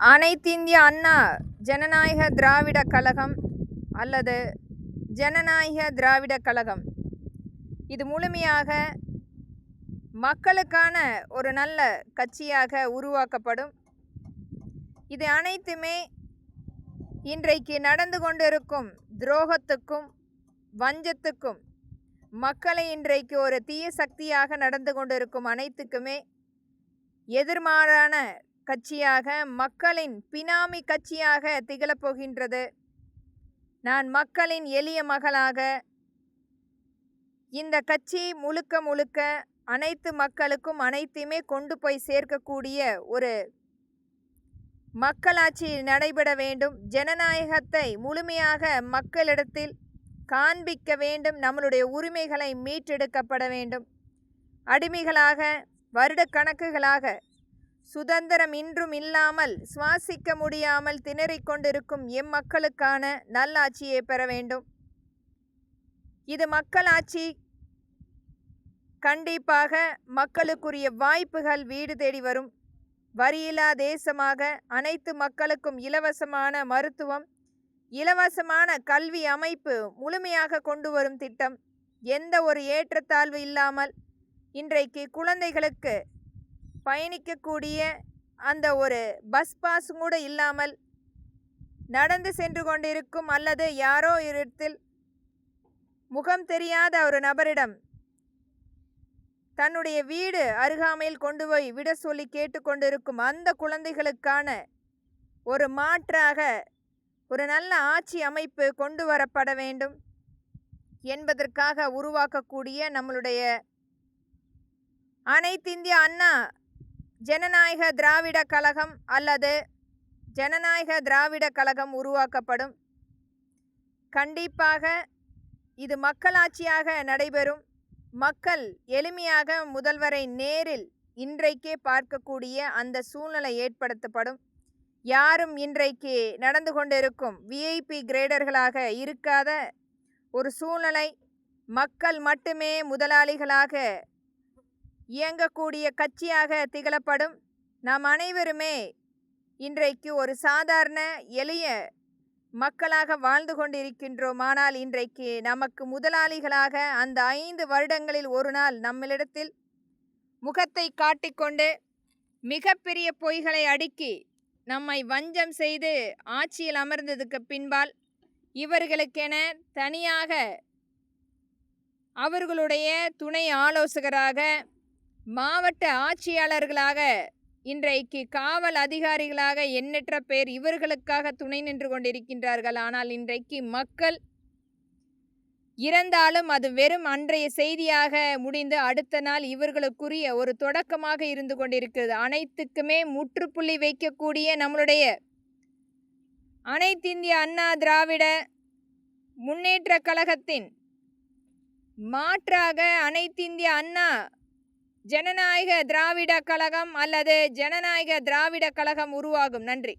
அனைத்திந்திய அண்ணா ஜனநாயக திராவிட கழகம் அல்லது ஜனநாயக திராவிட கழகம் இது முழுமையாக மக்களுக்கான ஒரு நல்ல கட்சியாக உருவாக்கப்படும். இது அனைத்துமே இன்றைக்கு நடந்து கொண்டிருக்கும் துரோகத்துக்கும் வஞ்சத்துக்கும் மக்களை இன்றைக்கு ஒரு தீய சக்தியாக நடந்து கொண்டிருக்கும் அனைத்துக்குமே எதிர்மாறான கட்சியாக, மக்களின் பினாமி கட்சியாக திகழப்போகின்றது. நான் மக்களின் எளிய மகளாக இந்த கட்சி முழுக்க முழுக்க அனைத்து மக்களுக்கும் அனைத்தையுமே கொண்டு போய் சேர்க்கக்கூடிய ஒரு மக்களாட்சி நடைபெற வேண்டும். ஜனநாயகத்தை முழுமையாக மக்களிடத்தில் காண்பிக்க வேண்டும். நம்மளுடைய உரிமைகளை மீட்டெடுக்கப்பட வேண்டும். அடிமைகளாக வருடக்கணக்குகளாக சுதந்திரம் இன்றும் இல்லாமல் சுவாசிக்க முடியாமல் திணறிக் கொண்டிருக்கும் மக்களுக்கான நல்லாட்சியை பெற வேண்டும். இது மக்களாட்சி. கண்டிப்பாக மக்களுக்குரிய வாய்ப்புகள் வீடு தேடி வரும். வரியில்லா தேசமாக அனைத்து மக்களுக்கும் இலவசமான மருத்துவம், இலவசமான கல்வி அமைப்பு முழுமையாக கொண்டு வரும் திட்டம். எந்த ஒரு ஏற்றத்தாழ்வு இல்லாமல் இன்றைக்கு குழந்தைகளுக்கு பயணிக்கக்கூடிய அந்த ஒரு பஸ் பாஸ் கூட இல்லாமல் நடந்து சென்று கொண்டிருக்கும் அல்லது யாரோ இடத்தில் முகம் தெரியாத ஒரு நபரிடம் தன்னுடைய வீடு அருகாமையில் கொண்டு போய் விட சொல்லி கேட்டுக்கொண்டிருக்கும் அந்த குழந்தைகளுக்கான ஒரு மாற்றாக ஒரு நல்ல ஆட்சி அமைப்பு கொண்டு வரப்பட வேண்டும் என்பதற்காக உருவாக்கக்கூடிய நம்மளுடைய அனைத்திந்திய அண்ணா ஜனநாயக திராவிட கழகம் அல்லது ஜனநாயக திராவிட கழகம் உருவாக்கப்படும். கண்டிப்பாக இது மக்களாட்சியாக நடைபெறும். மக்கள் எளிமையாக முதல்வரை நேரில் இன்றைக்கே பார்க்கக்கூடிய அந்த சூழ்நிலை ஏற்படுத்தப்படும். யாரும் இன்றைக்கு நடந்து கொண்டிருக்கும் விஐபி கிரேடர்களாக இருக்காத ஒரு சூழ்நிலை, மக்கள் மட்டுமே முதலாளிகளாக இயங்கக்கூடிய கட்சியாக திகழப்படும். நாம் அனைவருமே இன்றைக்கு ஒரு சாதாரண எளிய மக்களாக வாழ்ந்து கொண்டிருக்கின்றோம். ஆனால் இன்றைக்கு நமக்கு முதலாளிகளாக அந்த 5 வருடங்களில் ஒரு நாள் நம்மளிடத்தில் முகத்தை காட்டிக்கொண்டு மிகப்பெரிய பொய்களை அடுக்கி நம்மை வஞ்சம் செய்து ஆட்சியில் அமர்ந்ததுக்கு பின்பால் இவர்களுக்கென தனியாக அவர்களுடைய துணை ஆலோசகராக, மாவட்ட ஆட்சியாளர்களாக, இன்றைக்கு காவல் அதிகாரிகளாக எண்ணற்ற பேர் இவர்களுக்காக துணை நின்று கொண்டிருக்கின்றார்கள். ஆனால் இன்றைக்கு மக்கள் இறந்தாலும் அது வெறும் அன்றைய செய்தியாக முடிந்து அடுத்த நாள் இவர்களுக்குரிய ஒரு தொடக்கமாக இருந்து கொண்டிருக்கிறது. அனைத்துக்குமே முற்றுப்புள்ளி வைக்கக்கூடிய நம்மளுடைய அனைத்திந்திய அண்ணா திராவிட முன்னேற்ற கழகத்தின் மாற்றாக அனைத்திந்திய அண்ணா ஜனநாயக திராவிட கழகம் அல்லது ஜனநாயக திராவிட கழகம் உருவாகும். நன்றி.